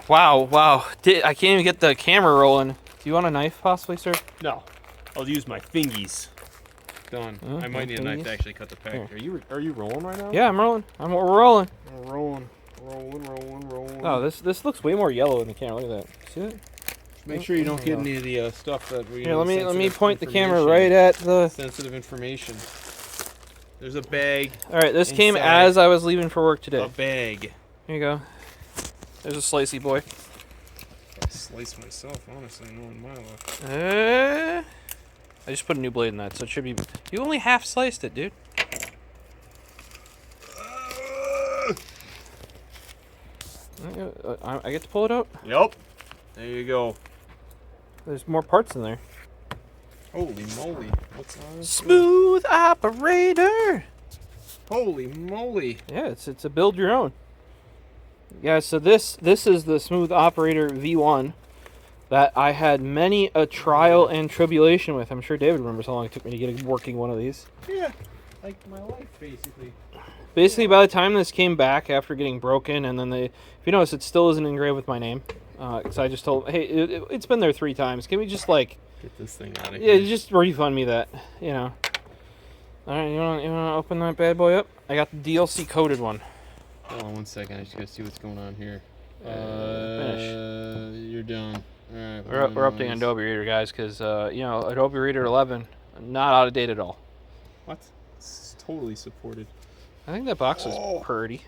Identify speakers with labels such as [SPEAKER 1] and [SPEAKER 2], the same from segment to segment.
[SPEAKER 1] Wow. I can't even get the camera rolling. Do you want a knife, possibly, sir?
[SPEAKER 2] No. I'll use my fingies. Done. I might need a knife to actually cut the pack. Are you rolling right now?
[SPEAKER 1] Yeah, I'm rolling. We're rolling.
[SPEAKER 2] I'm rolling.
[SPEAKER 1] Oh, this looks way more yellow in the camera. Look at that. See it?
[SPEAKER 2] Make sure you don't get any of the stuff that we.
[SPEAKER 1] Here, let me point the camera right at the
[SPEAKER 2] sensitive information. There's a bag.
[SPEAKER 1] All right, this came as I was leaving for work today.
[SPEAKER 2] A bag.
[SPEAKER 1] Here you go. There's a slicey boy.
[SPEAKER 2] I slice myself, honestly, knowing my luck.
[SPEAKER 1] I just put a new blade in that, so it should be. You only half sliced it, dude. I get to pull it out?
[SPEAKER 2] Yep. There you go.
[SPEAKER 1] There's more parts in there.
[SPEAKER 2] Holy moly. What's on?
[SPEAKER 1] Smooth operator.
[SPEAKER 2] Holy moly.
[SPEAKER 1] Yeah, it's a build your own. Yeah, so this is the Smooth Operator V1 that I had many a trial and tribulation with. I'm sure David remembers how long it took me to get a working one of these.
[SPEAKER 2] Yeah, like my life, basically.
[SPEAKER 1] Basically, by the time this came back after getting broken, and then if you notice, it still isn't engraved with my name. So I just told, hey, it's been there 3 times. Can we just, like...
[SPEAKER 2] Get this thing out of here.
[SPEAKER 1] Yeah, just refund me that, you know. Alright, you wanna open that bad boy up? I got the DLC coded one.
[SPEAKER 2] Hold on 1 second, I just gotta see what's going on here.
[SPEAKER 1] Finish.
[SPEAKER 2] You're done. Alright.
[SPEAKER 1] We're updating Adobe Reader, guys, because, you know, Adobe Reader 11, not out of date at all.
[SPEAKER 2] What? It's totally supported.
[SPEAKER 1] I think that box was pretty.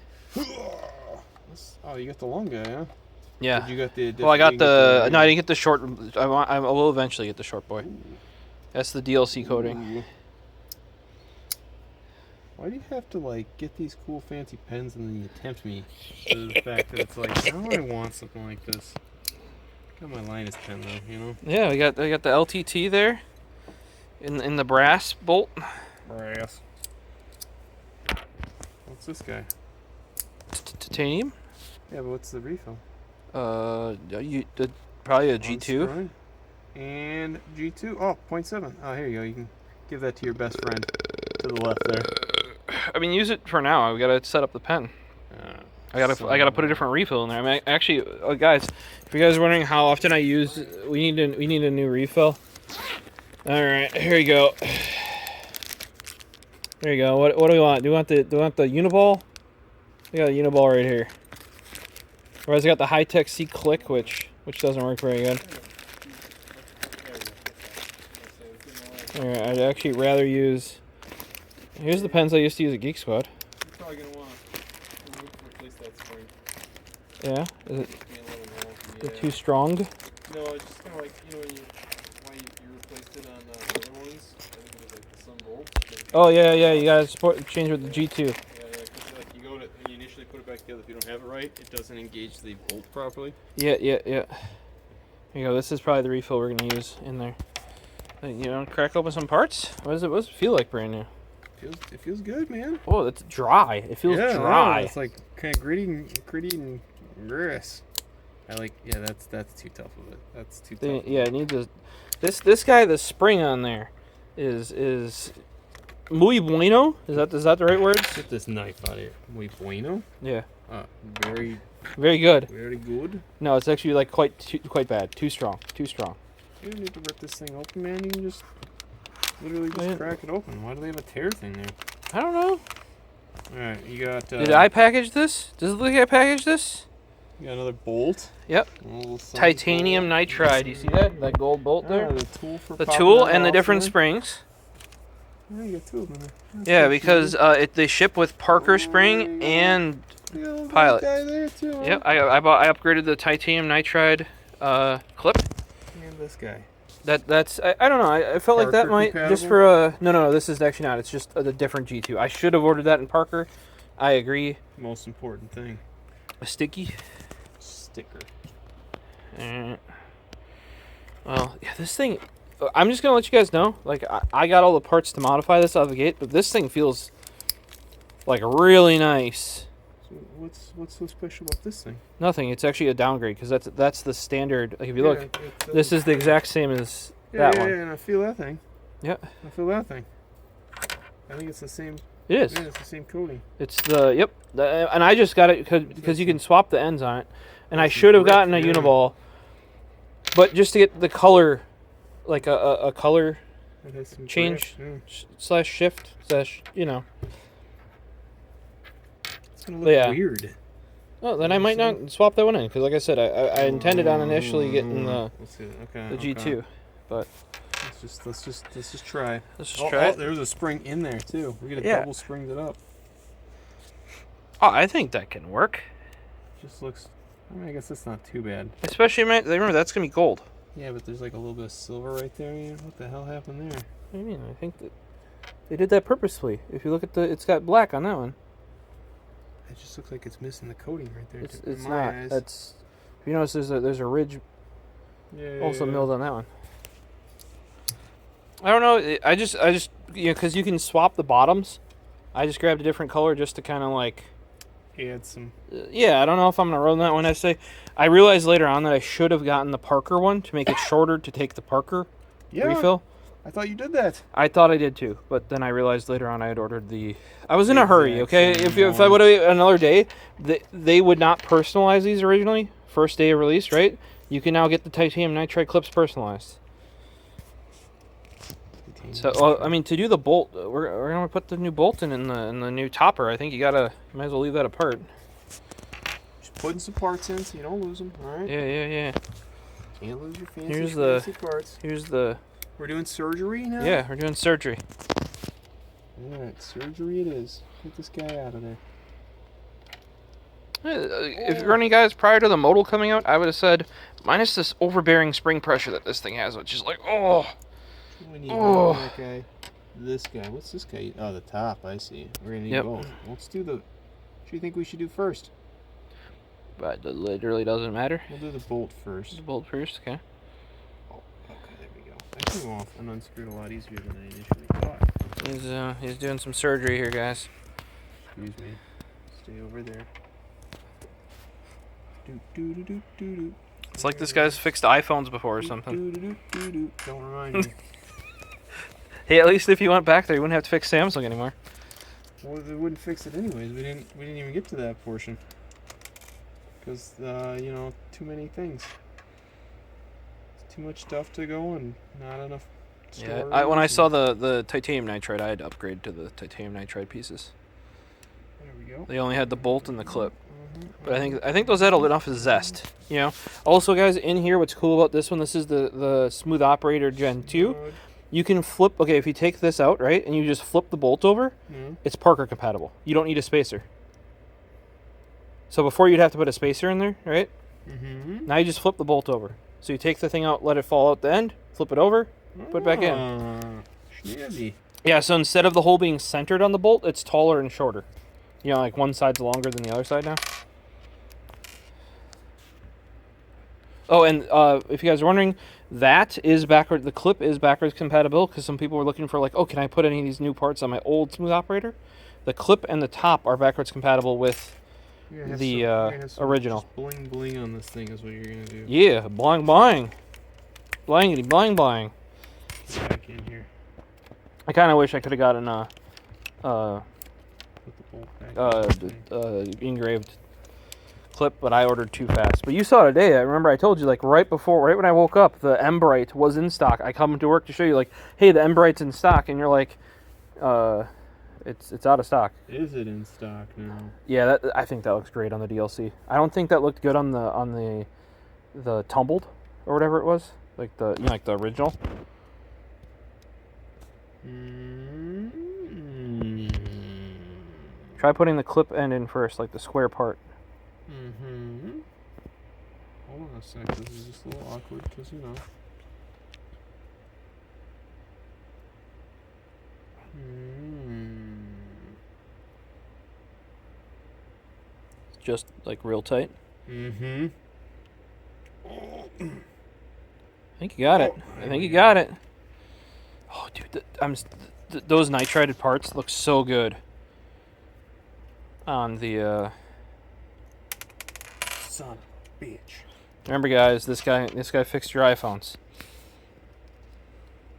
[SPEAKER 2] Oh, you got the long guy, huh?
[SPEAKER 1] Yeah.
[SPEAKER 2] Did you get the?
[SPEAKER 1] Well, I got the. No, I didn't get the short. I will eventually get the short boy.
[SPEAKER 2] Ooh.
[SPEAKER 1] That's the DLC coding.
[SPEAKER 2] Ooh. Why do you have to like get these cool fancy pens and then you tempt me to the fact that it's like, now I want something like this. Got my Linus pen though, you know.
[SPEAKER 1] Yeah, I got the LTT there, in the brass bolt.
[SPEAKER 2] Brass. What's this guy?
[SPEAKER 1] Titanium.
[SPEAKER 2] Yeah, but what's the refill?
[SPEAKER 1] Probably a G2.
[SPEAKER 2] And G2. Oh, 0.7. Oh, here you go. You can give that to your best friend to the left there.
[SPEAKER 1] I mean, use it for now. We gotta set up the pen. I gotta put a different refill in there. I mean, actually, guys, if you guys are wondering how often I use, we need a new refill. All right, here you go. There you go. What do we want? Do we want the Uniball? We got a Uniball right here. Whereas I got the Hi-Tec-C click, which doesn't work very good. Alright, I'd actually rather use. Here's the pens I used to use at Geek Squad.
[SPEAKER 2] You're probably gonna want to replace that spring.
[SPEAKER 1] Yeah, is it too strong?
[SPEAKER 2] No, it's just kind of like, you know, why you replaced it on the other ones. I think it was like the Sun Gold.
[SPEAKER 1] Oh yeah, you gotta change with the G2.
[SPEAKER 2] Yeah, because like you go to when you initially put it back together, if you don't have it right, it doesn't engage the bolt properly.
[SPEAKER 1] Yeah. Here you go. This is probably the refill we're gonna use in there. You know, crack open some parts. What does it feel like brand new?
[SPEAKER 2] It feels good, man.
[SPEAKER 1] Oh, it's dry. It feels dry.
[SPEAKER 2] It's like kind of gritty and grass. That's too tough of it. That's too tough.
[SPEAKER 1] Yeah, it needs this guy. The spring on there is muy bueno. Is that the right word?
[SPEAKER 2] Get this knife out of here. Muy bueno.
[SPEAKER 1] Yeah.
[SPEAKER 2] Very
[SPEAKER 1] good.
[SPEAKER 2] Very good.
[SPEAKER 1] No, it's actually like quite bad. Too strong.
[SPEAKER 2] You don't need to rip this thing open, man. You can just literally crack it open. Why do they have a tear thing there?
[SPEAKER 1] I don't know.
[SPEAKER 2] Alright, you got...
[SPEAKER 1] Did I package this? Does it look like I packaged this?
[SPEAKER 2] You got another bolt.
[SPEAKER 1] Yep. Titanium nitride. You see that? That gold bolt there?
[SPEAKER 2] The
[SPEAKER 1] tool and the different springs.
[SPEAKER 2] Yeah, you got 2 of them there.
[SPEAKER 1] Yeah, because they ship with Parker spring and Pilot.
[SPEAKER 2] Guy there too, huh?
[SPEAKER 1] Yep, I upgraded the titanium nitride clip.
[SPEAKER 2] And this guy.
[SPEAKER 1] That's I don't know. I felt like that might
[SPEAKER 2] compatible?
[SPEAKER 1] just for no. This is actually not. It's just a different G2. I should have ordered that in Parker. I agree.
[SPEAKER 2] Most important thing.
[SPEAKER 1] A sticker. Well, yeah, this thing. I'm just gonna let you guys know. Like, I got all the parts to modify this out of the gate, but this thing feels like really nice.
[SPEAKER 2] So what's so special about this thing?
[SPEAKER 1] Nothing. It's actually a downgrade because that's the standard. Like, if you look, this is the exact same as that one.
[SPEAKER 2] Yeah, and I feel that thing.
[SPEAKER 1] Yep.
[SPEAKER 2] I feel that thing. I think it's the same.
[SPEAKER 1] It is.
[SPEAKER 2] Yeah, it's the same coating.
[SPEAKER 1] It's the and I just got it because you can swap the ends on it, and I should have gotten a Uniball, but just to get the color, like a color change slash shift slash, you know.
[SPEAKER 2] It's gonna look weird.
[SPEAKER 1] Oh, then I might not swap that one in, because like I said, I intended on initially getting the G2, but
[SPEAKER 2] let's just try.
[SPEAKER 1] Let's just try it.
[SPEAKER 2] There's a spring in there too. We could have double springed it up.
[SPEAKER 1] Oh, I think that can work.
[SPEAKER 2] Just looks. I mean, I guess that's not too bad.
[SPEAKER 1] Especially, remember that's gonna be gold.
[SPEAKER 2] Yeah, but there's like a little bit of silver right there. You know, what the hell happened there?
[SPEAKER 1] What do you mean? I think that they did that purposefully. If you look at it's got black on that one.
[SPEAKER 2] It just looks like it's missing the coating right there.
[SPEAKER 1] It's not. Eyes. That's. If you notice, there's a ridge. Also milled on that one. I don't know. I just you know, because you can swap the bottoms. I just grabbed a different color just to kind of like
[SPEAKER 2] add some.
[SPEAKER 1] Yeah, I don't know if I'm gonna run that one. I realized later on that I should have gotten the Parker one to make it shorter to take the Parker refill.
[SPEAKER 2] I thought you did that.
[SPEAKER 1] I thought I did too, but then I realized later on I had ordered the. I was in a hurry. Okay, if I would have another day, they would not personalize these originally. First day of release, right? You can now get the titanium nitride clips personalized. So, well, I mean, to do the bolt, we're gonna put the new bolt in the new topper. I think you might as well leave that apart.
[SPEAKER 2] Just putting some parts in so you don't lose them. All right.
[SPEAKER 1] Yeah.
[SPEAKER 2] Can't lose your fancy parts.
[SPEAKER 1] Here's the.
[SPEAKER 2] We're doing surgery now?
[SPEAKER 1] Yeah, we're doing surgery.
[SPEAKER 2] Alright, surgery it is. Get this guy out of there.
[SPEAKER 1] If you're running guys prior to the modal coming out, I would have said, minus this overbearing spring pressure that this thing has, which is like,
[SPEAKER 2] We need that guy. This guy. What's this guy? Oh, the top. I see. We're going to need both. Let's do the... What do you think we should do first?
[SPEAKER 1] But it literally doesn't matter.
[SPEAKER 2] We'll do the bolt first.
[SPEAKER 1] The bolt first, okay.
[SPEAKER 2] I came off and unscrewed a lot easier than I initially thought.
[SPEAKER 1] He's doing some surgery here, guys.
[SPEAKER 2] Excuse me. Stay over there.
[SPEAKER 1] It's like this guy's fixed iPhones before or something.
[SPEAKER 2] Don't remind me.
[SPEAKER 1] Hey, at least if you went back there, you wouldn't have to fix Samsung anymore.
[SPEAKER 2] Well, they wouldn't fix it anyways. We didn't even get to that portion because you know, too many things. Too much stuff to go and not enough storage.
[SPEAKER 1] Yeah, when I saw the titanium nitride, I had to upgrade to the titanium nitride pieces.
[SPEAKER 2] There we go.
[SPEAKER 1] They only had the bolt and the clip. But I think those add enough zest, you know. Also, guys, in here, what's cool about this one, this is the Smooth Operator Gen 2. You can flip, okay, if you take this out, right, and you just flip the bolt over, it's Parker compatible. You don't need a spacer. So before you'd have to put a spacer in there, right? Now you just flip the bolt over. So you take the thing out, let it fall out the end, flip it over, put it back in.
[SPEAKER 2] Snazzy.
[SPEAKER 1] Yeah, so instead of the hole being centered on the bolt, it's taller and shorter. You know, like one side's longer than the other side now. Oh, and if you guys are wondering, that is backward. The clip is backwards compatible because some people were looking for like, oh, can I put any of these new parts on my old Smooth Operator? The clip and the top are backwards compatible with the original.
[SPEAKER 2] Bling bling on this thing is what you're gonna do.
[SPEAKER 1] Yeah, bling bling, blingity bling bling.
[SPEAKER 2] Back in here.
[SPEAKER 1] I kind of wish I could have gotten engraved clip, but I ordered too fast. But you saw today. I remember I told you like right when I woke up, the Embrite was in stock. I come to work to show you like, hey, the Embrite's in stock, and you're like, it's out of stock.
[SPEAKER 2] Is it in stock now?
[SPEAKER 1] Yeah, I think that looks great on the DLC. I don't think that looked good on the tumbled or whatever it was, like the like the original. Try putting the clip end in first, like the square part.
[SPEAKER 2] Hold on a sec. This is just a little awkward because you know.
[SPEAKER 1] Just like real tight.
[SPEAKER 2] I
[SPEAKER 1] think you got it. I think you got it. Oh, dude, those nitrided parts look so good on the.
[SPEAKER 2] Son of a bitch.
[SPEAKER 1] Remember, guys, this guy fixed your iPhones.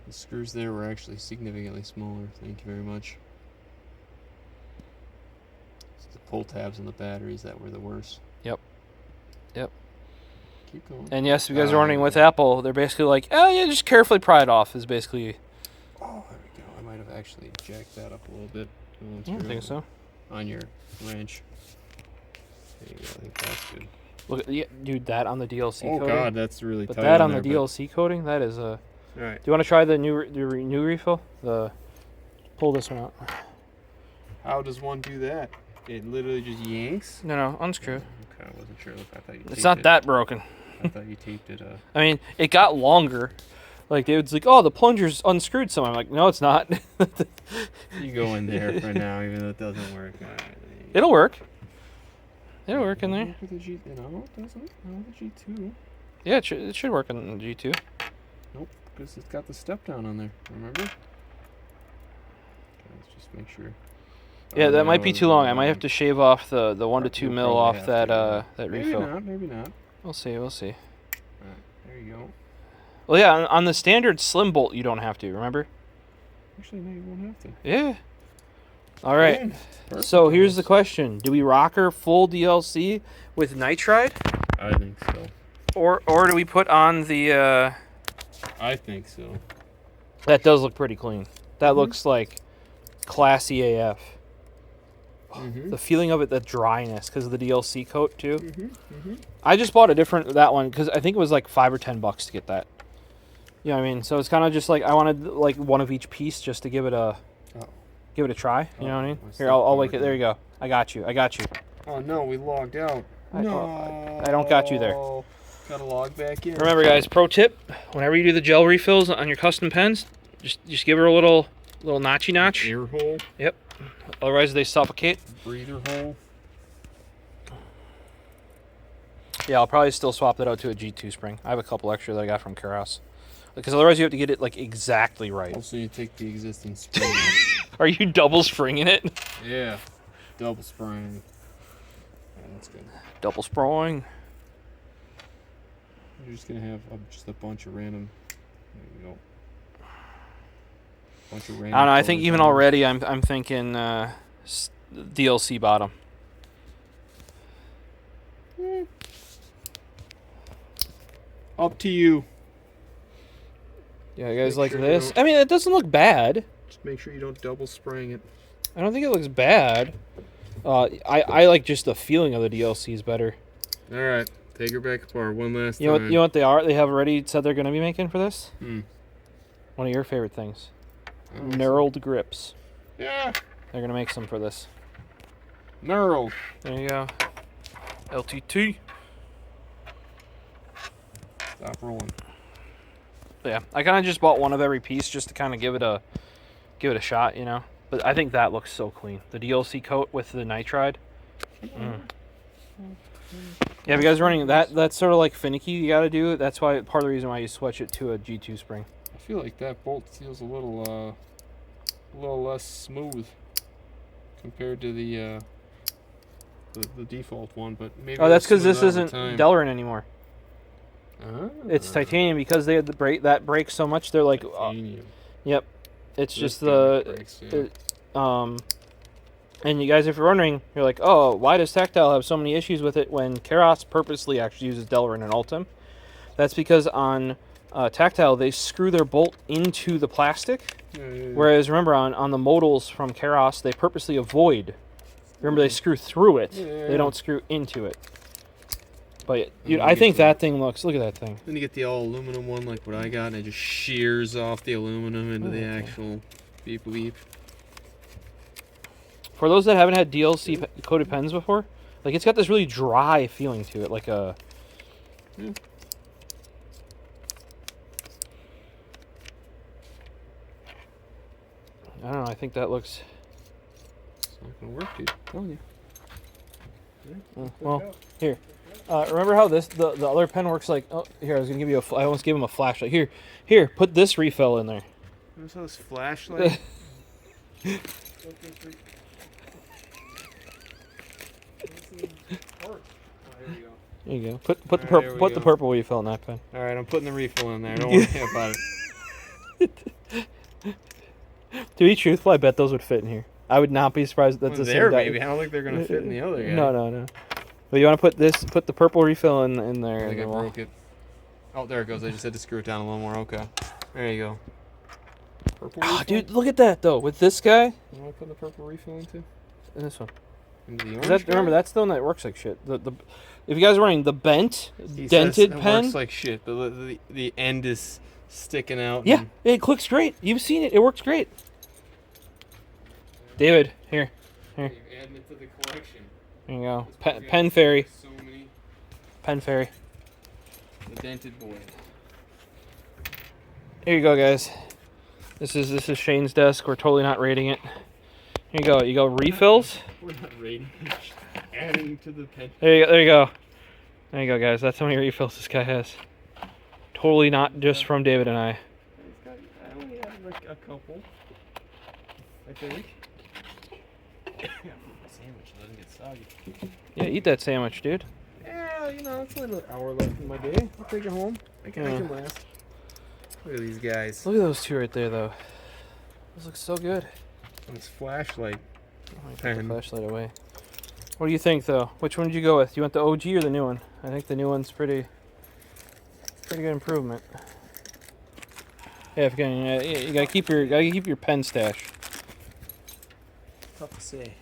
[SPEAKER 2] The screws there were actually significantly smaller. Thank you very much. It's the pull tabs and the batteries that were the worst.
[SPEAKER 1] Yep.
[SPEAKER 2] Keep going.
[SPEAKER 1] And yes, if you guys are running with Apple, they're basically like, oh yeah, just carefully pry it off. Is basically.
[SPEAKER 2] Oh, there we go. I might have actually jacked that up a little bit.
[SPEAKER 1] I don't think so.
[SPEAKER 2] On your wrench. There you go. I think that's good.
[SPEAKER 1] Look at dude, that on the DLC coating.
[SPEAKER 2] Oh god, that's really tight.
[SPEAKER 1] But that on the DLC coating, that is a.
[SPEAKER 2] All right.
[SPEAKER 1] Do you want to try the new refill? Pull this one out.
[SPEAKER 2] How does one do that? It literally just yanks?
[SPEAKER 1] No, unscrew.
[SPEAKER 2] Okay, I wasn't sure. I thought you.
[SPEAKER 1] It's not that broken.
[SPEAKER 2] I thought you taped it.
[SPEAKER 1] I mean, it got longer. Like David's like, oh, the plunger's unscrewed some. I'm like, no, it's not.
[SPEAKER 2] You go in there for now, even though it doesn't work.
[SPEAKER 1] It'll work. It'll work in there.
[SPEAKER 2] With the G, no, it doesn't. No, the G2.
[SPEAKER 1] Yeah, it should work on the G2.
[SPEAKER 2] Nope, because it's got the step down on there. Remember? Okay, let's just make sure.
[SPEAKER 1] Yeah, that might be too long. I might have to shave off the 1 to 2 mil off that refill.
[SPEAKER 2] Maybe not.
[SPEAKER 1] We'll see.
[SPEAKER 2] Alright, there you go.
[SPEAKER 1] Well, yeah, on the standard slim bolt, you don't have to. Remember?
[SPEAKER 2] Actually, no, you won't have to.
[SPEAKER 1] Yeah. All right. So here's the question: do we rock her full DLC with Nitride?
[SPEAKER 2] I think so.
[SPEAKER 1] Or do we put on the?
[SPEAKER 2] I think so.
[SPEAKER 1] That does look pretty clean. That looks like classy AF. The feeling of it, the dryness, because of the DLC coat too. I just bought that one because I think it was like $5 or $10 to get that. You know what I mean? So it's kind of just like I wanted like one of each piece just to give it a try. You know what I mean? Here, I'll like it. There you go. I got you.
[SPEAKER 2] Oh no, we logged out. No,
[SPEAKER 1] I don't got you there.
[SPEAKER 2] Gotta log back in.
[SPEAKER 1] Remember, guys, pro tip: whenever you do the gel refills on your custom pens, just give her a little notchy notch.
[SPEAKER 2] Ear hole.
[SPEAKER 1] Yep. Otherwise, they suffocate.
[SPEAKER 2] Breather hole.
[SPEAKER 1] Yeah, I'll probably still swap that out to a G2 spring. I have a couple extra that I got from Keras. Because otherwise, you have to get it like exactly right.
[SPEAKER 2] Also, you take the existing spring.
[SPEAKER 1] Are you double springing it?
[SPEAKER 2] Yeah, double spring. Yeah, that's good.
[SPEAKER 1] Double spring.
[SPEAKER 2] You're just gonna have just a bunch of random. There you go. Bunch of random.
[SPEAKER 1] I don't know. I think even already, I'm thinking DLC bottom.
[SPEAKER 2] Up to you.
[SPEAKER 1] Yeah, you guys
[SPEAKER 2] Make
[SPEAKER 1] like
[SPEAKER 2] sure
[SPEAKER 1] this? I mean, it doesn't look bad.
[SPEAKER 2] Just make sure you don't double spraying it.
[SPEAKER 1] I don't think it looks bad. I like just the feeling of the DLC is better.
[SPEAKER 2] All right, take her back apart one last time.
[SPEAKER 1] You know what they are? They have already said they're going to be making for this. One of your favorite things, knurled grips.
[SPEAKER 2] Yeah.
[SPEAKER 1] They're going to make some for this.
[SPEAKER 2] Knurled.
[SPEAKER 1] There you go. LTT.
[SPEAKER 2] Stop rolling.
[SPEAKER 1] Yeah, I kind of just bought one of every piece just to kind of give it a shot, you know. But I think that looks so clean. The DLC coat with the Nitride. Yeah, if you guys are running that's sort of like finicky. You got to do it. That's why part of the reason why you switch it to a G2 spring.
[SPEAKER 2] I feel like that bolt feels a little less smooth compared to the default one, but maybe.
[SPEAKER 1] Oh, that's because this isn't Delrin anymore. It's titanium because they had that break so much. They're like, yep. It's just breaks, yeah. And you guys, if you're wondering, you're like, oh, why does Tactile have so many issues with it when Keras purposely actually uses Delrin and Ultim? That's because on Tactile they screw their bolt into the plastic, whereas remember on the modals from Keras they purposely avoid. Remember they screw through it. They don't screw into it. But dude, I think that thing looks. Look at that thing.
[SPEAKER 2] Then you get the all aluminum one, like what I got, and it just shears off the aluminum into the actual beep beep.
[SPEAKER 1] For those that haven't had DLC coated pens before, like it's got this really dry feeling to it, like a.
[SPEAKER 2] Yeah.
[SPEAKER 1] I don't know. I think that looks.
[SPEAKER 2] It's not gonna work, dude. I'm telling you.
[SPEAKER 1] Yeah, well, here. Remember how the other pen works? Like, oh, here I was gonna give you I almost gave him a flashlight. Here, put this refill in there.
[SPEAKER 2] What's this flashlight? There
[SPEAKER 1] you go. Put the purple refill in that pen.
[SPEAKER 2] All right, I'm putting the refill in there. Don't worry about it.
[SPEAKER 1] To be truthful, I bet those would fit in here. I would not be surprised that the
[SPEAKER 2] there, maybe. I don't think they're gonna fit in the other.
[SPEAKER 1] No. But you want to put the purple refill in there.
[SPEAKER 2] I
[SPEAKER 1] and
[SPEAKER 2] think I
[SPEAKER 1] then we'll-
[SPEAKER 2] broke it. Oh, there it goes. I just had to screw it down a little more. Okay. There you go. Purple
[SPEAKER 1] Ah,
[SPEAKER 2] refill?
[SPEAKER 1] dude, look at that though. With this guy
[SPEAKER 2] You want to put the purple refill into?
[SPEAKER 1] and this one.
[SPEAKER 2] Into the
[SPEAKER 1] 'Cause
[SPEAKER 2] orange
[SPEAKER 1] remember,
[SPEAKER 2] guy?
[SPEAKER 1] that's the one that works like shit. The if you guys are running the bent,
[SPEAKER 2] He
[SPEAKER 1] dented
[SPEAKER 2] says it
[SPEAKER 1] pen,
[SPEAKER 2] works like shit. The end is sticking out.
[SPEAKER 1] yeah,
[SPEAKER 2] and-
[SPEAKER 1] it clicks great. You've seen it. It works great. David, here.
[SPEAKER 2] You're adding it to the collection.
[SPEAKER 1] There you go.
[SPEAKER 2] This one's got
[SPEAKER 1] Pen fairy.
[SPEAKER 2] So many.
[SPEAKER 1] Pen fairy.
[SPEAKER 2] The dented boy.
[SPEAKER 1] Here you go, guys. This is Shane's desk. We're totally not rating it. Here you go. You go refills.
[SPEAKER 2] We're not rating. Adding to the pen.
[SPEAKER 1] There you go. There you go. There you go, guys. That's how many refills this guy has. Totally not just from David and I.
[SPEAKER 2] I only have like a couple. I think. My sandwich doesn't get soggy.
[SPEAKER 1] Yeah, eat that sandwich, dude.
[SPEAKER 2] Yeah, you know, it's only an hour left in my day. I'll take it home. I can last. Look at these guys.
[SPEAKER 1] Look at those two right there, though. Those look so good.
[SPEAKER 2] And this flashlight.
[SPEAKER 1] Let me put
[SPEAKER 2] Pen.
[SPEAKER 1] the flashlight away. What do you think, though? Which one did you go with? You want the OG or the new one? I think the new one's pretty good improvement. Yeah, if you can, you gotta keep your pen stash.
[SPEAKER 2] Tough to say.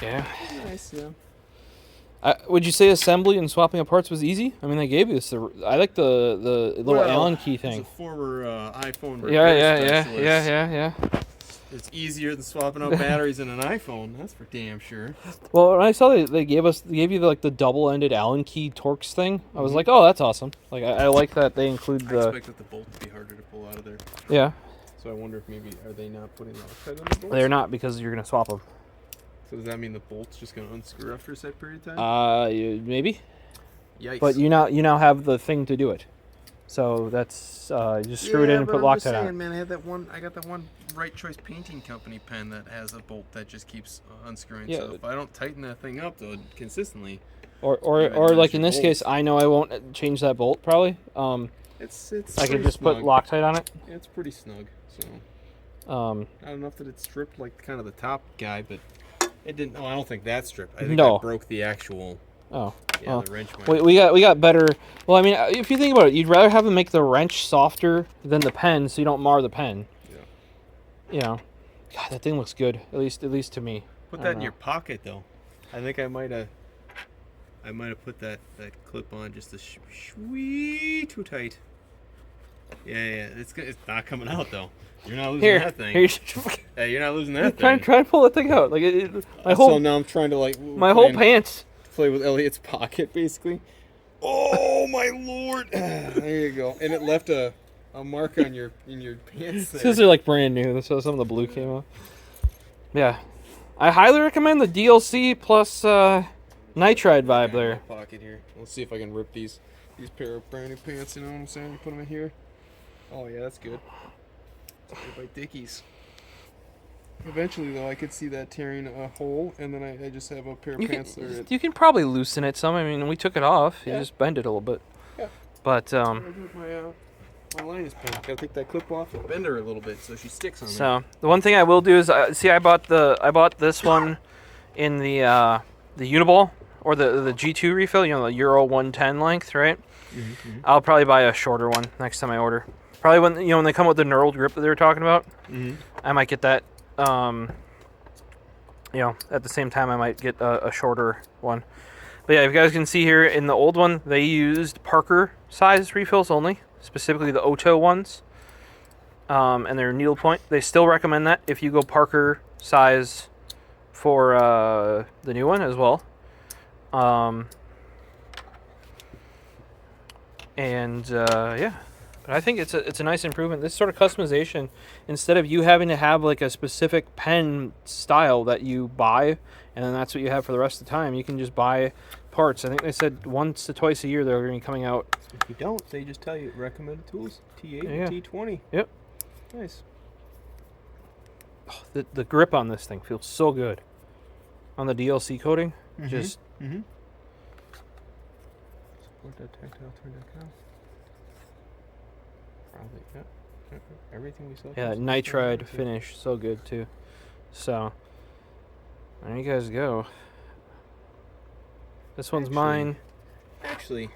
[SPEAKER 1] Yeah.
[SPEAKER 2] Nice, yeah.
[SPEAKER 1] Would you say assembly and swapping of parts was easy? I mean, they gave you this. I like the little
[SPEAKER 2] Well,
[SPEAKER 1] Allen key
[SPEAKER 2] As
[SPEAKER 1] thing.
[SPEAKER 2] a former iPhone
[SPEAKER 1] Yeah,
[SPEAKER 2] repair
[SPEAKER 1] yeah,
[SPEAKER 2] specialist,
[SPEAKER 1] yeah.
[SPEAKER 2] it's easier than swapping out batteries in an iPhone. That's for damn sure.
[SPEAKER 1] Well, when I saw they gave you the double-ended Allen key Torx thing, I was like, oh, that's awesome. Like I like that they include
[SPEAKER 2] I
[SPEAKER 1] the
[SPEAKER 2] expected the bolt to be harder to pull out of there.
[SPEAKER 1] yeah.
[SPEAKER 2] So I wonder if maybe are they not putting Loctite on the bolts?
[SPEAKER 1] They're not because you're gonna swap them.
[SPEAKER 2] So does that mean the bolt's just gonna unscrew after a set period of time?
[SPEAKER 1] Maybe.
[SPEAKER 2] Yikes.
[SPEAKER 1] But you now have the thing to do it. So that's you just screw it in and put
[SPEAKER 2] I'm just
[SPEAKER 1] Loctite
[SPEAKER 2] saying,
[SPEAKER 1] on.
[SPEAKER 2] man, I got that one Right Choice Painting Company pen that has a bolt that just keeps unscrewing.
[SPEAKER 1] Yeah.
[SPEAKER 2] So if I don't tighten that thing up though consistently,
[SPEAKER 1] Or
[SPEAKER 2] Yeah,
[SPEAKER 1] like in
[SPEAKER 2] your
[SPEAKER 1] this case, I know I won't change that bolt probably.
[SPEAKER 2] it's
[SPEAKER 1] I can
[SPEAKER 2] pretty
[SPEAKER 1] just put
[SPEAKER 2] snug.
[SPEAKER 1] Loctite on it.
[SPEAKER 2] Yeah, it's pretty snug. So
[SPEAKER 1] Um,
[SPEAKER 2] not enough that it stripped like kind of the top guy, but it didn't. Oh, I don't think that stripped. I think
[SPEAKER 1] No.
[SPEAKER 2] I broke the actual.
[SPEAKER 1] oh.
[SPEAKER 2] Yeah,
[SPEAKER 1] Oh.
[SPEAKER 2] the wrench. Went.
[SPEAKER 1] We got better. Well, I mean, if you think about it, you'd rather have them make the wrench softer than the pen, so you don't mar the pen.
[SPEAKER 2] Yeah.
[SPEAKER 1] You know, God, that thing looks good. At least to me.
[SPEAKER 2] Put
[SPEAKER 1] I
[SPEAKER 2] that
[SPEAKER 1] don't
[SPEAKER 2] in
[SPEAKER 1] know.
[SPEAKER 2] your pocket though. I think I might have put that clip on just a wee too tight. Yeah, it's not coming out though. You're not losing
[SPEAKER 1] Here,
[SPEAKER 2] that thing.
[SPEAKER 1] here.
[SPEAKER 2] Yeah, you're not losing that
[SPEAKER 1] Try
[SPEAKER 2] thing.
[SPEAKER 1] to pull that thing out. Like my
[SPEAKER 2] So
[SPEAKER 1] whole
[SPEAKER 2] now I'm trying to
[SPEAKER 1] my whole pants.
[SPEAKER 2] play with Elliot's pocket basically. Oh my lord! There you go. And it left a mark on your pants.
[SPEAKER 1] These are like brand new. So some of the blue came off. Yeah, I highly recommend the DLC plus Nitride vibe there.
[SPEAKER 2] Pocket here. Let's see if I can rip these pair of brand new pants. You know what I'm saying? Put them in here. Oh yeah, that's good. Good by Dickies. Eventually, though, I could see that tearing a hole, and then I just have a pair of pants there.
[SPEAKER 1] You can probably loosen it some. I mean, we took it off. You
[SPEAKER 2] Yeah.
[SPEAKER 1] just bend it a little bit.
[SPEAKER 2] Yeah.
[SPEAKER 1] But
[SPEAKER 2] I do with my Linus pen. Gotta take that clip off and bend her a little bit so she sticks on there.
[SPEAKER 1] so the one thing I will do is I bought this one in the Uniball or the G2 refill. You know, the Euro 110 length, right?
[SPEAKER 2] Mm-hmm.
[SPEAKER 1] I'll probably buy a shorter one next time I order. Probably when they come with the knurled grip that they were talking about,
[SPEAKER 2] Mm-hmm.
[SPEAKER 1] I might get that. At the same time, I might get a shorter one. But yeah, if you guys can see here in the old one, they used Parker size refills only, specifically the Oto ones, and their needle point. They still recommend that if you go Parker size for the new one as well. Yeah. But I think it's a nice improvement. This sort of customization, instead of you having to have like a specific pen style that you buy, and then that's what you have for the rest of the time, you can just buy parts. I think they said once to twice a year they're going to be coming out.
[SPEAKER 2] If you don't, they just tell you recommended tools T8
[SPEAKER 1] Yeah.
[SPEAKER 2] and T20.
[SPEAKER 1] Yep.
[SPEAKER 2] Nice.
[SPEAKER 1] Oh, the grip on this thing feels so good. On the DLC coating, just
[SPEAKER 2] Support that tactile.com. Probably, yeah. Everything we saw.
[SPEAKER 1] yeah, Nitride finish, so good too. So There you guys go. This one's mine.
[SPEAKER 2] Actually,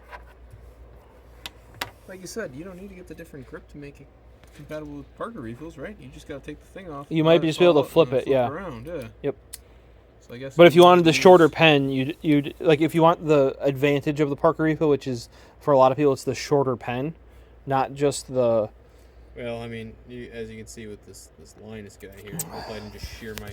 [SPEAKER 2] like you said, you don't need to get the different grip to make it compatible with Parker refills, right? You just gotta take the thing off.
[SPEAKER 1] You might just be able to flip it, yeah.
[SPEAKER 2] Around, yeah.
[SPEAKER 1] Yep.
[SPEAKER 2] So I guess
[SPEAKER 1] but if you wanted the shorter pen, you'd like if you want the advantage of the Parker refill, which is for a lot of people, it's the shorter pen, not just the.
[SPEAKER 2] Well, I mean, as you can see with this Linus guy here, I hope I didn't just shear my.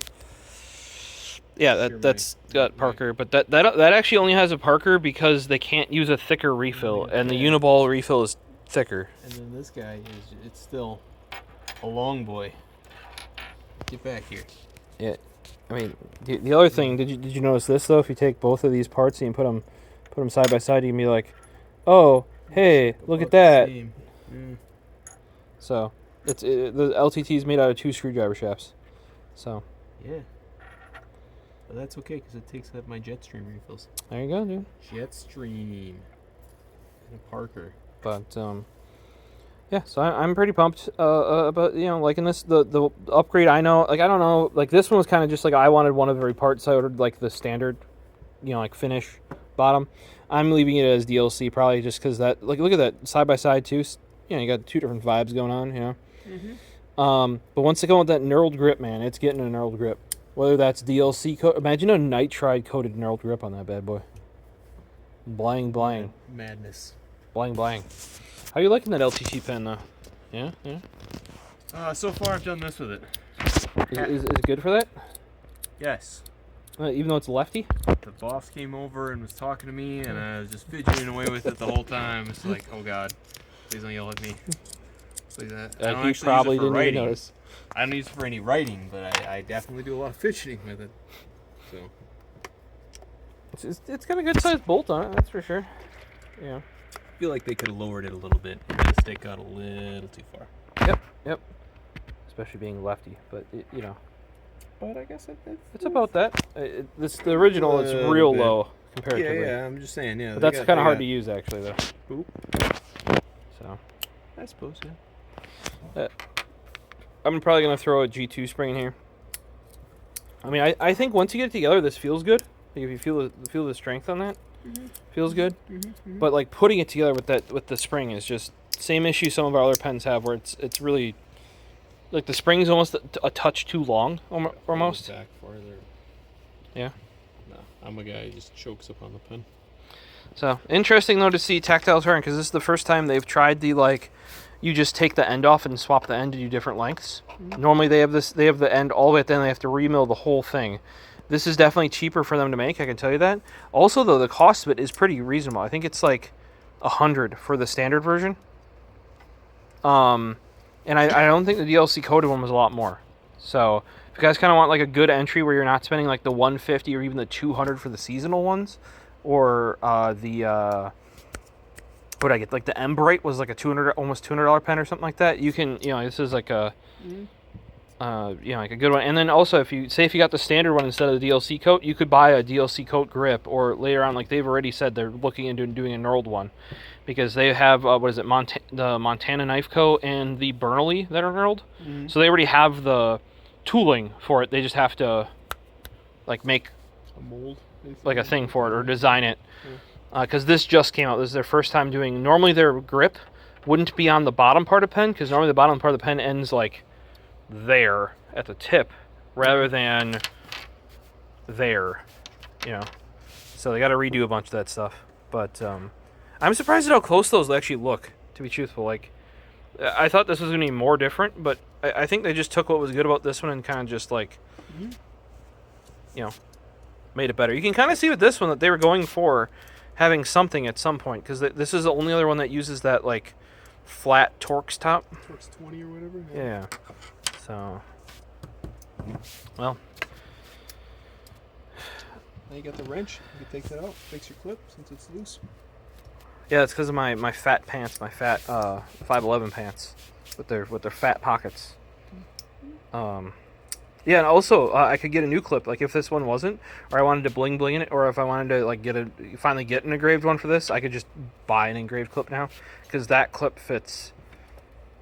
[SPEAKER 1] Yeah, that's got Parker, but that actually only has a Parker because they can't use a thicker refill, and the Uniball refill is thicker.
[SPEAKER 2] And then this guy it's still a long boy. Get back here.
[SPEAKER 1] Yeah, I mean the other thing, did you notice this though? If you take both of these parts and you put them side by side, you can be like, oh, hey, look at that. So the LTT is made out of 2 screwdriver shafts. So
[SPEAKER 2] yeah. But that's okay because it takes up my Jetstream refills.
[SPEAKER 1] There you go, dude.
[SPEAKER 2] Jetstream. And a Parker.
[SPEAKER 1] But yeah, so I'm pretty pumped about liking this. The upgrade. I know, like I don't know, like this one was kind of just like I wanted one of every part, so I ordered like the standard, like finish bottom. I'm leaving it as DLC probably just because that look at that side by side too. You got 2 different vibes going on. Mm-hmm. But once they go with that knurled grip, man, it's getting a knurled grip. Whether that's DLC coat, imagine a nitride coated knurled grip on that bad boy. Blang blang.
[SPEAKER 2] Madness.
[SPEAKER 1] Blang blang. How you liking that LTC pen though? Yeah.
[SPEAKER 2] So far I've done this with it.
[SPEAKER 1] Is it good for that?
[SPEAKER 2] Yes.
[SPEAKER 1] Even though it's lefty?
[SPEAKER 2] The boss came over and was talking to me, and I was just fidgeting away with it the whole time. It's like, oh god, please don't yell at me. Please, I don't actually
[SPEAKER 1] probably
[SPEAKER 2] use it for
[SPEAKER 1] didn't
[SPEAKER 2] writing.
[SPEAKER 1] even notice.
[SPEAKER 2] I don't use it for any writing, but I definitely do a lot of fidgeting with it. So
[SPEAKER 1] it's got a good sized bolt on it, that's for sure. Yeah.
[SPEAKER 2] I feel like they could have lowered it a little bit. The stick got a little too far.
[SPEAKER 1] Yep. Especially being lefty, but
[SPEAKER 2] But I guess
[SPEAKER 1] it's about that. The original is real low comparatively.
[SPEAKER 2] Yeah, I'm just saying, yeah.
[SPEAKER 1] But that's kind of hard to use actually though.
[SPEAKER 2] Boop.
[SPEAKER 1] So.
[SPEAKER 2] I suppose, yeah.
[SPEAKER 1] I'm probably gonna throw a G2 spring in here. I mean, I think once you get it together, this feels good. Like if you feel the strength on that, feels good. Mm-hmm. But like putting it together with the spring is just same issue some of our other pens have, where it's really like the spring's almost a touch too long, almost.
[SPEAKER 2] Back farther.
[SPEAKER 1] Yeah.
[SPEAKER 2] No, I'm a guy who just chokes up on the pen.
[SPEAKER 1] So interesting though to see Tactile turn, because this is the first time they've tried the you just take the end off and swap the end to do different lengths. Mm-hmm. Normally they have the end all the way at the end, they have to remill the whole thing. This is definitely cheaper for them to make, I can tell you that. Also though, the cost of it is pretty reasonable. I think it's like $100 for the standard version. And I don't think the DLC coded one was a lot more. So if you guys kind of want like a good entry where you're not spending like the $150 or even the $200 for the seasonal ones, or what I get, like the M-Bright was like a almost $200 pen or something like that. You can, this is like a, like a good one. And then also, if you got the standard one instead of the DLC coat, you could buy a DLC coat grip, or later on, like they've already said they're looking into doing a knurled one, because they have the Montana Knife Co. and the Bernally that are knurled. Mm-hmm. So they already have the tooling for it. They just have to like make
[SPEAKER 2] a mold,
[SPEAKER 1] like a thing for it, or design it. Because this just came out. This is their first time doing. Normally their grip wouldn't be on the bottom part of the pen, because normally the bottom part of the pen ends like there at the tip rather than there, So they got to redo a bunch of that stuff. But I'm surprised at how close those actually look, to be truthful. Like, I thought this was going to be more different, but I think they just took what was good about this one and kind of just like, made it better. You can kind of see with this one that they were going for having something at some point, because this is the only other one that uses that like flat Torx top.
[SPEAKER 2] Torx 20 or whatever.
[SPEAKER 1] Yeah. So, well.
[SPEAKER 2] Now you got the wrench. You can take that out, fix your clip since it's loose.
[SPEAKER 1] Yeah, it's because of my fat pants, my fat 511 pants with their fat pockets. Yeah, and also I could get a new clip, like if this one wasn't, or I wanted to bling in it, or if I wanted to like finally get an engraved one for this, I could just buy an engraved clip now, because that clip fits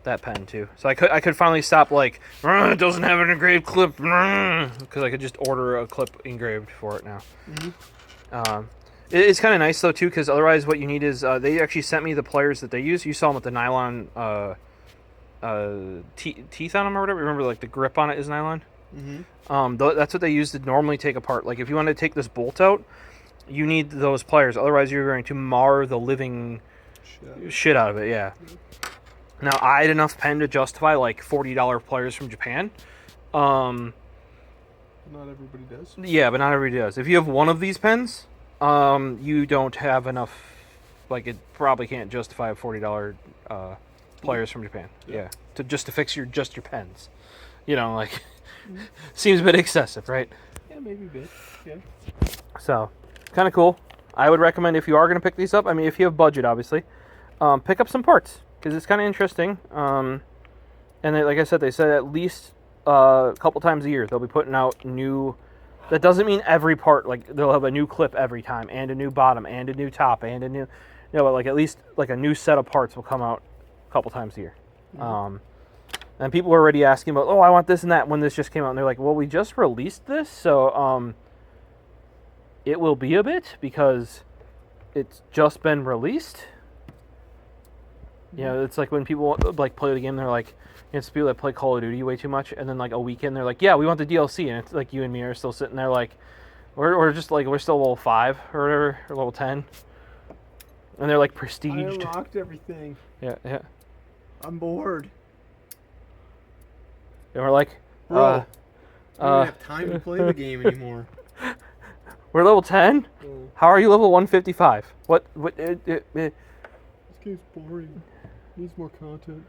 [SPEAKER 1] that pen too. So I could finally stop like it doesn't have an engraved clip because I could just order a clip engraved for it now. It's kind of nice though too, because otherwise what you need is they actually sent me the pliers that they use. You saw them with the nylon teeth on them or whatever. Remember, like the grip on it is nylon. That's what they use to normally take apart. Like if you want to take this bolt out, you need those pliers. Otherwise, you're going to mar the living shit out of it. Yeah. Now I had enough pen to justify like $40 pliers from Japan.
[SPEAKER 2] Not everybody does.
[SPEAKER 1] Yeah, but not everybody does. If you have one of these pens, you don't have enough. Like it probably can't justify a $40 pliers from Japan. Yeah, to fix your pens. You know, like seems a bit excessive, right?
[SPEAKER 2] Yeah, maybe a bit. Yeah.
[SPEAKER 1] So, kind of cool. I would recommend if you are going to pick these up. I mean, if you have budget, obviously, pick up some parts because it's kind of interesting. And they, like I said, they said at least a couple times a year they'll be putting out new. That doesn't mean every part. Like they'll have a new clip every time, and a new bottom, and a new top, and a new. But like at least like a new set of parts will come out a couple times a year. And people were already asking about, I want this and that when this just came out. And they're like, well, we just released this, so it will be a bit because it's just been released. You know, it's like when people like play the game, they're like, it's people that play Call of Duty way too much, and then like a weekend they're like, yeah, we want the DLC, and it's like you and me are still sitting there like, we're just like we're still level 5 or whatever, or level 10, and they're like prestiged.
[SPEAKER 2] I unlocked everything.
[SPEAKER 1] Yeah.
[SPEAKER 2] I'm bored.
[SPEAKER 1] And we're like,
[SPEAKER 2] I don't have time to play the game anymore.
[SPEAKER 1] We're level 10? How are you level 155? What
[SPEAKER 2] This game's boring. Needs more content.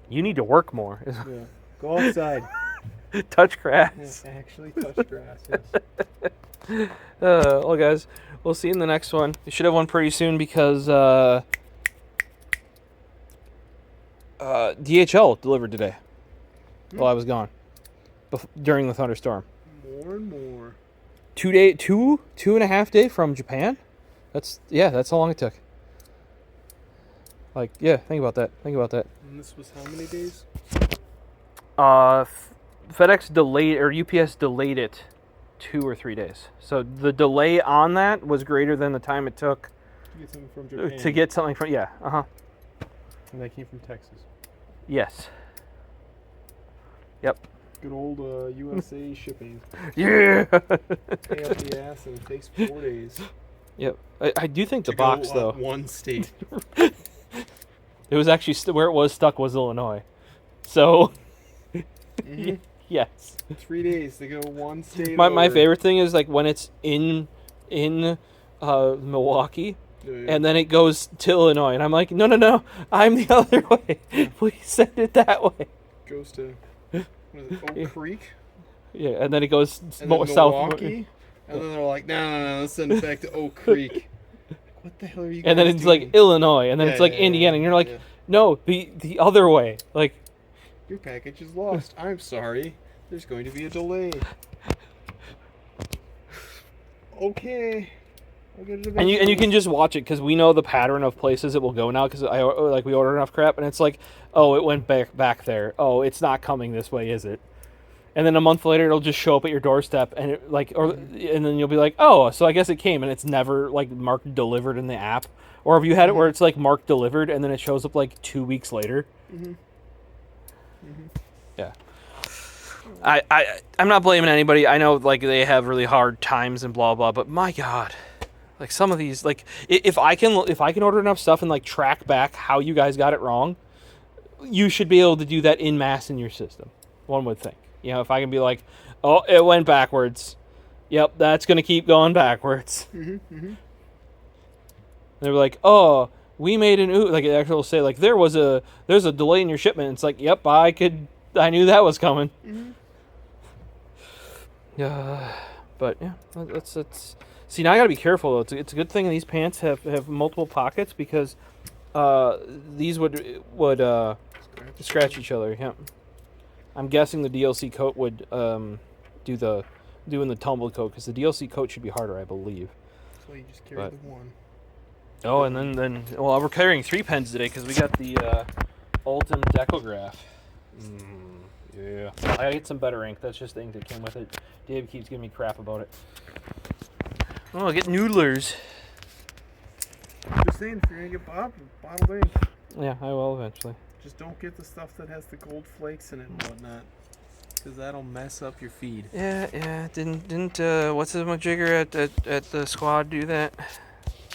[SPEAKER 1] You need to work more.
[SPEAKER 2] Yeah. Go outside.
[SPEAKER 1] Touch grass.
[SPEAKER 2] Yeah, actually touch grass, yes.
[SPEAKER 1] Well, guys, we'll see you in the next one. We should have one pretty soon because DHL delivered today while I was gone during the thunderstorm.
[SPEAKER 2] More and more.
[SPEAKER 1] 2.5 day from Japan. That's how long it took. Like, yeah, think about that.
[SPEAKER 2] And this was how many days?
[SPEAKER 1] FedEx delayed, or UPS delayed it 2 or 3 days. So the delay on that was greater than the time it took
[SPEAKER 2] to get something from Japan.
[SPEAKER 1] To get something from,
[SPEAKER 2] And that came from Texas.
[SPEAKER 1] Yes. Yep.
[SPEAKER 2] Good old USA shipping.
[SPEAKER 1] Yeah.
[SPEAKER 2] Pay up the ass and it takes 4 days.
[SPEAKER 1] Yep. I do think the box, though.
[SPEAKER 2] One state.
[SPEAKER 1] It was actually where it was stuck was Illinois. So, yes.
[SPEAKER 2] 3 days to go one state.
[SPEAKER 1] My favorite thing is like when it's in Milwaukee, and then it goes to Illinois, and I'm like, no, I'm the other way. Please send it that way.
[SPEAKER 2] Goes to Oak Creek.
[SPEAKER 1] Yeah, and then it goes
[SPEAKER 2] and
[SPEAKER 1] more
[SPEAKER 2] then
[SPEAKER 1] south.
[SPEAKER 2] Milwaukee, and then they're like, no, let's send it back to Oak Creek. What the hell are you?
[SPEAKER 1] And then it's
[SPEAKER 2] doing?
[SPEAKER 1] Like Illinois, and then it's like Indiana, and you're like, no, the other way. Like,
[SPEAKER 2] your package is lost. I'm sorry. There's going to be a delay. Okay. I'll get it eventually.
[SPEAKER 1] And you can just watch it because we know the pattern of places it will go now because we ordered enough crap, and it's like, oh, it went back there. Oh, it's not coming this way, is it? And then a month later, it'll just show up at your doorstep, and and then you'll be like, oh, so I guess it came, and it's never like marked delivered in the app. Or have you had it where it's like marked delivered, and then it shows up like 2 weeks later? Yeah. I'm not blaming anybody. I know like they have really hard times and blah blah, but my God, like some of these, like if I can order enough stuff and like track back how you guys got it wrong, you should be able to do that in mass in your system. One would think. You know, if I can be like, oh, it went backwards. Yep, that's gonna keep going backwards. They're like, oh, we made like it actually will say like there's a delay in your shipment. It's like, yep, I knew that was coming. But yeah, that's. See, now I gotta be careful though. It's a good thing these pants have multiple pockets because these would scratch each other. Yeah. I'm guessing the DLC coat would doing the tumble coat because the DLC coat should be harder, I believe.
[SPEAKER 2] So you just carry the one.
[SPEAKER 1] Oh, and then well, we're carrying 3 pens today because we got the Ultim Decograph. Yeah. I gotta get some better ink. That's just the ink that came with it. Dave keeps giving me crap about it. Oh, get noodlers.
[SPEAKER 2] Just saying, if you're gonna get bottled ink,
[SPEAKER 1] Yeah, I will eventually.
[SPEAKER 2] just don't get the stuff that has the gold flakes in it and whatnot, because that'll mess up your feed.
[SPEAKER 1] Yeah. Didn't what's the majigger at the squad do that?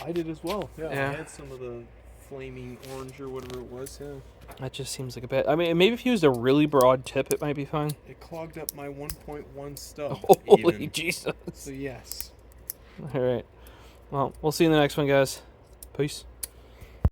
[SPEAKER 2] I did as well. Yeah,
[SPEAKER 1] Yeah.
[SPEAKER 2] I had some of the flaming orange or whatever it was. Yeah.
[SPEAKER 1] That just seems like a bad. I mean, maybe if you used a really broad tip, it might be fine.
[SPEAKER 2] It clogged up my 1.1 stub.
[SPEAKER 1] Holy
[SPEAKER 2] even.
[SPEAKER 1] Jesus!
[SPEAKER 2] So yes.
[SPEAKER 1] All right. Well, we'll see you in the next one, guys. Peace.